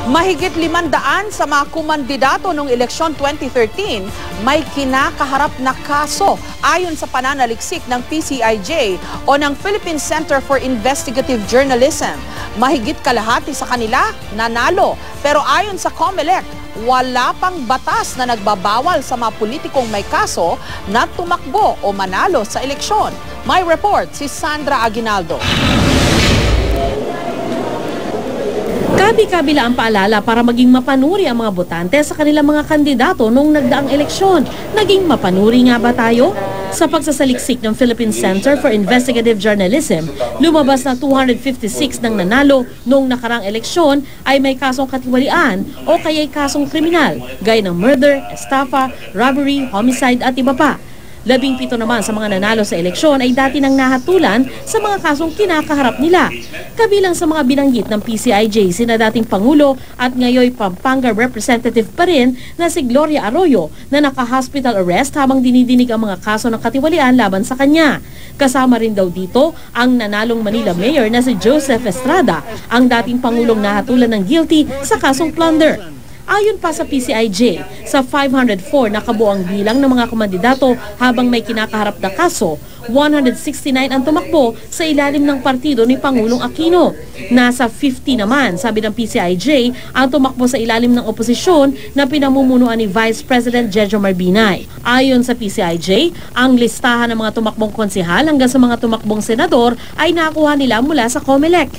Mahigit 500 sa mga kumandidato noong eleksyon 2013 may kinakaharap na kaso ayon sa pananaliksik ng PCIJ o ng Philippine Center for Investigative Journalism. Mahigit kalahati sa kanila nanalo, pero ayon sa COMELEC, wala pang batas na nagbabawal sa mga politikong may kaso na tumakbo o manalo sa eleksyon. May report si Sandra Aguinaldo. Kabi-kabila ang paalala para maging mapanuri ang mga botante sa kanilang mga kandidato noong nagdaang eleksyon. Naging mapanuri nga ba tayo? Sa pagsasaliksik ng Philippine Center for Investigative Journalism, lumabas na 256 ng nanalo noong nakarang eleksyon ay may kasong katiwalian o kaya'y kasong kriminal, gaya ng murder, estafa, robbery, homicide at iba pa. 17 naman sa mga nanalo sa eleksyon ay dati nang nahatulan sa mga kasong kinakaharap nila. Kabilang sa mga binanggit ng PCIJ sina dating Pangulo at ngayon Pampanga Representative pa rin na si Gloria Arroyo na naka-hospital arrest habang dinidinig ang mga kaso ng katiwalian laban sa kanya. Kasama rin daw dito ang nanalong Manila Mayor na si Joseph Estrada, ang dating Pangulong nahatulan ng guilty sa kasong plunder. Ayon pa sa PCIJ, sa 504 na kabuang bilang ng mga kumandidato habang may kinakaharap na kaso, 169 ang tumakbo sa ilalim ng partido ni Pangulong Aquino. Nasa 50 naman, sabi ng PCIJ, ang tumakbo sa ilalim ng oposisyon na pinamumunuan ni Vice President Jejomar Binay. Ayon sa PCIJ, ang listahan ng mga tumakbong konsehal hanggang sa mga tumakbong senador ay nakuha nila mula sa COMELEC.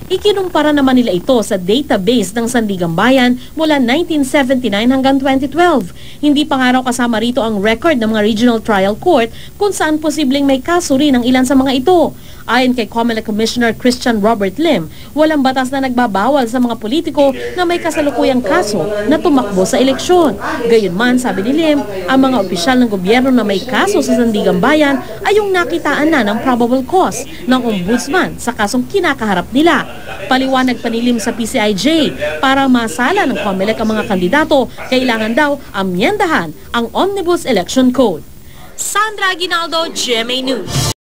Ikinumpara naman nila ito sa database ng Sandigang Bayan mula 1979 hanggang 2012. Hindi pa nga raw kasama rito ang record ng mga regional trial court kung saan posibleng may kaso rin ang ilan sa mga ito. Ayon kay COMELEC Commissioner Christian Robert Lim, walang batas na nagbabawal sa mga politiko na may kasalukuyang kaso na tumakbo sa eleksyon. Gayunman, sabi ni Lim, ang mga opisyal ng gobyerno na may kaso sa Sandigang Bayan ay yung nakitaan na ng probable cause ng ombudsman sa kasong kinakaharap nila. Paliwanag pa ni Lim sa PCIJ, para masala ng COMELEC ang mga kandidato, kailangan daw amyendahan ang Omnibus Election Code. Sandra Aguinaldo, GMA News.